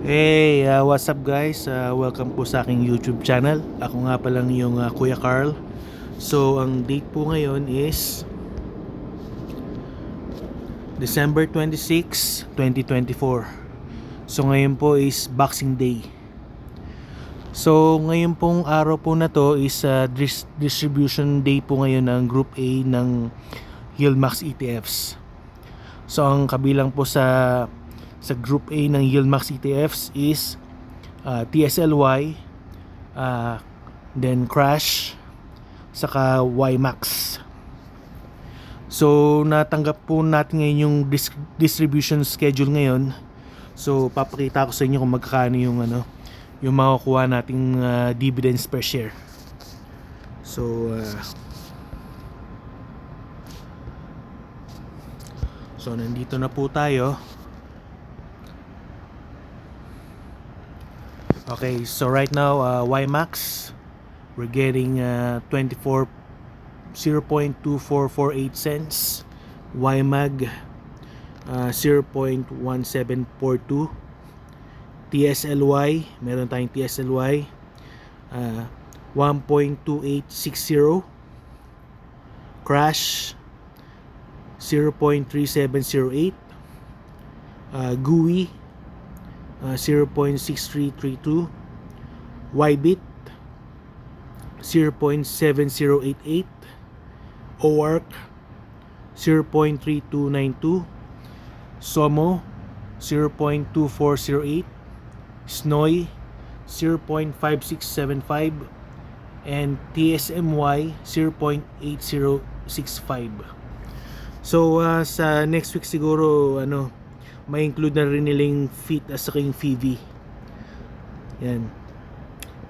Hey, what's up guys? Welcome po sa aking YouTube channel. Ako nga pa lang yung Kuya Carl. So, ang date po ngayon is December 26, 2024. So, ngayon po is Boxing Day. So, ngayon pong araw po na to is distribution day po ngayon ng Group A ng Yieldmax ETFs. So, ang kabilang po sa Group A ng Yieldmax ETFs is TSLY, then Crash, saka YMAX. So natanggap po natin ngayon yung distribution schedule ngayon. So papakita ko sa inyo kung magkano yung yung makukuha nating dividends per share. So nandito na po tayo. Okay, so right now YMAX we're getting 0.2448 cents. YMAG 0.1742. TSLY, meron tayong TSLY 1.2860. Crash 0.3708. GUI 0.6332. YBIT 0.7088. OARC 0.3292. SOMO 0.2408. SNOY 0.5675. and TSMY 0.8065. So sa next week siguro may include na rin nilang FIT as saka yung FIVI. Yan.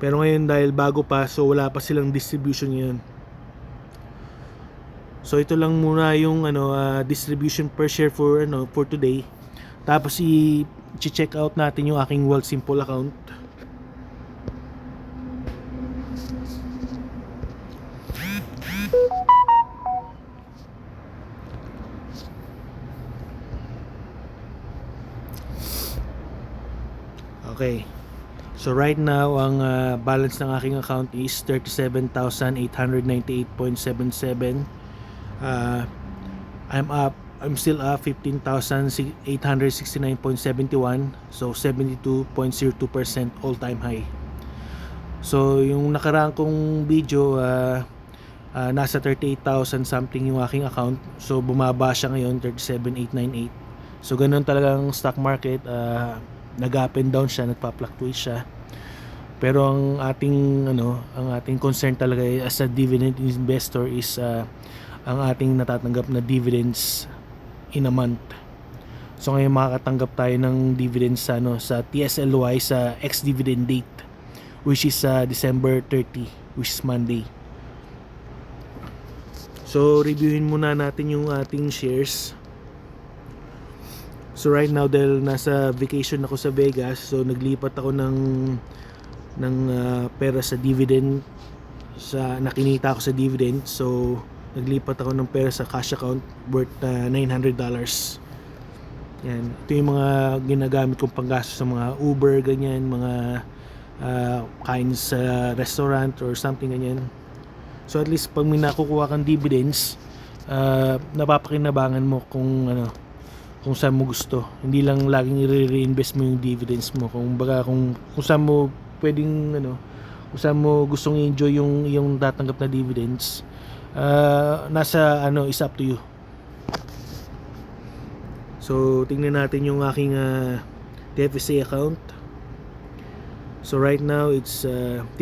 Pero ngayon dahil bago pa, so wala pa silang distribution ngayon. So ito lang muna yung distribution per share for today. Tapos i-check out natin yung aking Wealthsimple account. Okay. So right now ang balance ng aking account is 37,898.77. I'm still up 15,869.71. So 72.02% all-time high. So yung nakaraan kong video nasa 38,000 something yung aking account. So bumaba siya ngayon 37,898. So ganun talagang stock market, nag-up and down siya, nagpa-fluctuate siya. Pero ang ating concern talaga as a dividend investor is ang ating natatanggap na dividends in a month. So ngayon makakatanggap tayo ng dividends sa TSLY sa ex-dividend date, which is December 30, which is Monday. So reviewin muna natin yung ating shares. So right now dahil nasa vacation ako sa Vegas, so naglipat ako ng pera sa dividend, nakinita ako sa dividend. So naglipat ako ng pera sa cash account worth $900. Yan, ito yung mga ginagamit kong panggastos sa mga Uber, ganyan, mga kain sa restaurant or something ganyan. So at least pag may nakukuha kang dividends, napapakinabangan mo kung saan mo gusto. Hindi lang laging i-reinvest mo yung dividends mo. Kung saan mo pwedeng kung saan mo gustong enjoy yung tatanggap na dividends, nasa is up to you. So tingnan natin yung aking TFSA account. So right now it's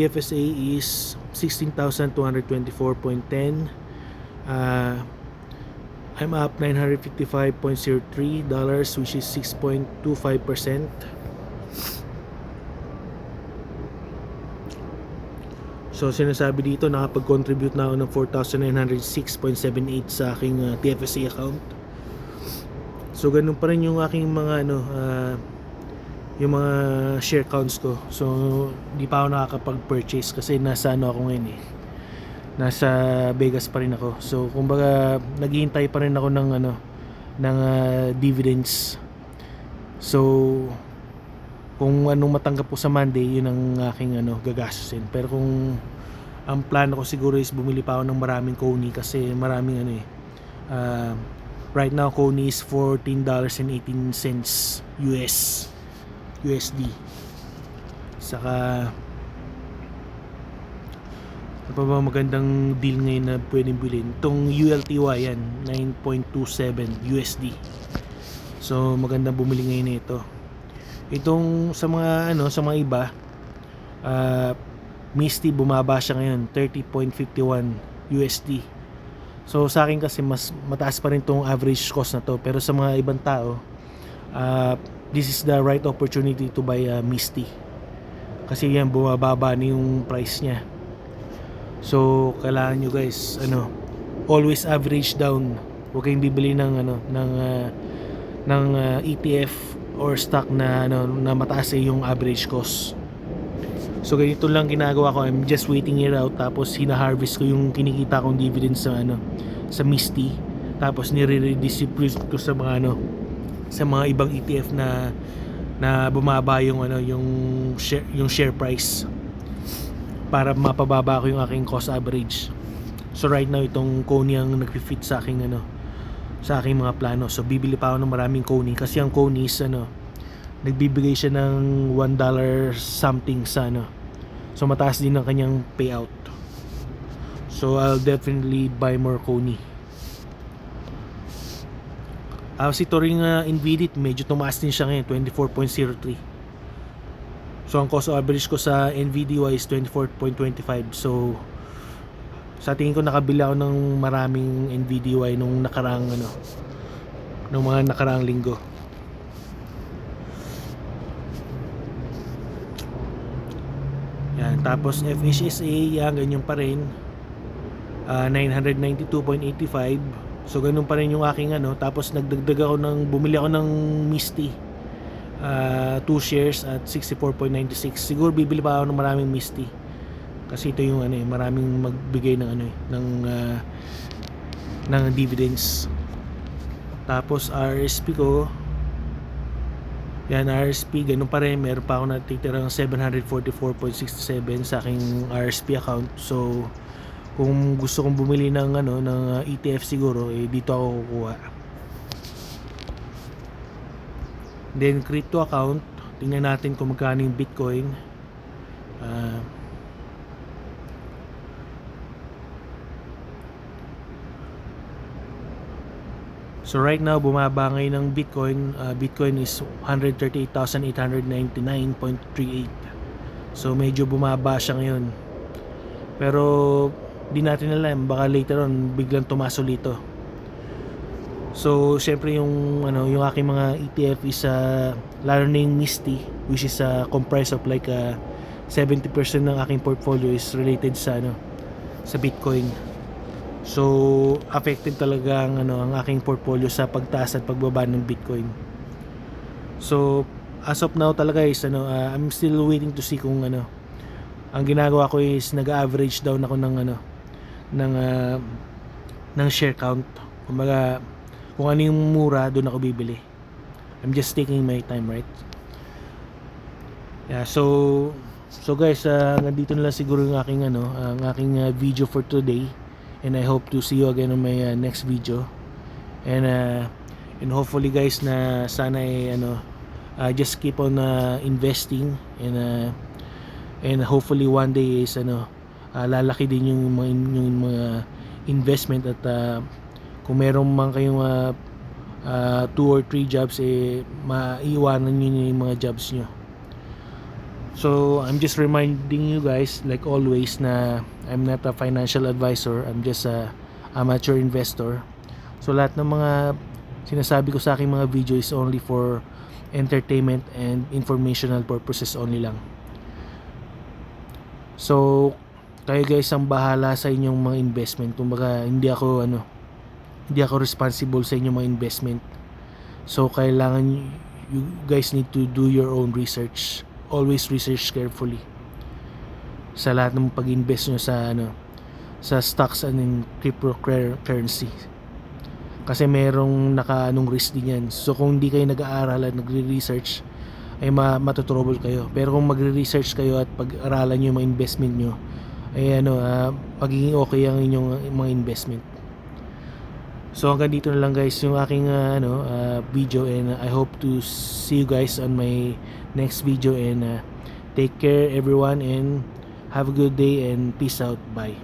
TFSA is 16,224.10. I'm up $955.03, which is 6.25%. So sinasabi dito nakapag-contribute na ako ng 4,906.78 sa aking TFSA account. So ganun pa rin yung aking mga yung mga share counts ko. So hindi pa ako nakakapag-purchase kasi nasa ako ngayon nasa Vegas pa rin ako. So kumbaga naghihintay pa rin ako ng dividends. So kung anong matanggap ko sa Monday, yun ang aking gagastusin. Pero kung ang plano ko siguro is bumili pa ako ng maraming Coney, kasi maraming right now Coney is $14.18 USD. Saka ano pa ba magandang deal ngayon na pwedeng bilhin? Itong ULTY yan, 9.27 USD. So magandang bumili ngayon nito. Itong sa mga iba, Misty bumaba siya ngayon, 30.51 USD. So sa akin kasi mas mataas pa rin tong average cost na to, pero sa mga ibang tao, this is the right opportunity to buy Misty. Kasi yan, bumababa na yung price niya. So kailangan nyo guys, always average down. Huwag kayong bibili ng ETF or stock na mataas yung average cost. So ganito lang ginagawa ko. I'm just waiting it out, tapos hina-harvest ko yung kinikita kong dividends sa Misty, tapos nire-redistribute ko sa mga sa mga ibang ETF na bumaba yung share price, para mapababa ko yung aking cost average. So right now itong Coney ang nagfi-fit sa aking sa aking mga plano. So bibili pa ako ng maraming Coney, kasi ang Coney is nagbibigay siya ng $1 something sa so mataas din ang kanyang payout. So I'll definitely buy more Coney. Si ito ring Nvidia, medyo tumaas din siya ngayon, 24.03. So ang cost average ko sa Nvidia is 24.25. So sa tingin ko nakabili ako ng maraming Nvidia nung nakaraang nung mga nakaraang linggo. Yan, tapos FHSA, yan ganyan pa rin, 992.85. So ganun pa rin yung aking tapos nagdagdag ako bumili ako ng Misty, 2 shares at 64.96. Siguro bibili pa ako ng maraming Misty, kasi ito yung maraming magbigay ng dividends. Tapos RSP ko, yan, RSP ganun pa rin, meron pa ako natitirang 744.67 sa aking RSP account. So kung gusto kong bumili ng ETF siguro, dito ako kukuha. Then crypto account, tingnan natin kung magkano yung Bitcoin. So right now bumaba ngayon ng Bitcoin. Bitcoin is 138,899.38. So medyo bumaba siya ngayon. Pero di natin alam, baka later on biglang tumaas ulit ito. So syempre yung aking mga ETF is lalo na yung Misty, which is comprised of like 70% ng aking portfolio is related sa Bitcoin. So affected talaga ang aking portfolio sa pagtaas at pagbaba ng Bitcoin. So as of now talaga is I'm still waiting to see kung ang ginagawa ko is nag-average down ako ng share count. Kumbaga kung ano yung mura, doon ako bibili. I'm just taking my time, right? Yeah, so guys, nandito na lang siguro yung aking ang aking video for today, and I hope to see you again on my next video. And hopefully guys, na sana just keep on investing, and hopefully one day is lalaki din yung mga investment, at kung meron man kayong 2 or 3 jobs, maiiwanan nyo yung mga jobs nyo. So I'm just reminding you guys, like always, na I'm not a financial advisor. I'm just a amateur investor. So lahat ng mga sinasabi ko sa aking mga video is only for entertainment and informational purposes only lang. So kayo guys ang bahala sa inyong mga investment. Kumbaga hindi ako responsible sa inyong mga investment. So kailangan you guys need to do your own research. Always research carefully sa lahat ng pag-invest nyo sa stocks and in cryptocurrency, kasi merong risk din yan. So kung hindi kayo nag-aaral at nagre-research, ay matutrouble kayo. Pero kung magre-research kayo at pag-aralan nyo yung mga investment nyo, ay magiging okay ang inyong mga investment. So hanggang dito na lang guys yung aking video, and I hope to see you guys on my next video, and take care everyone, and have a good day, and peace out. Bye.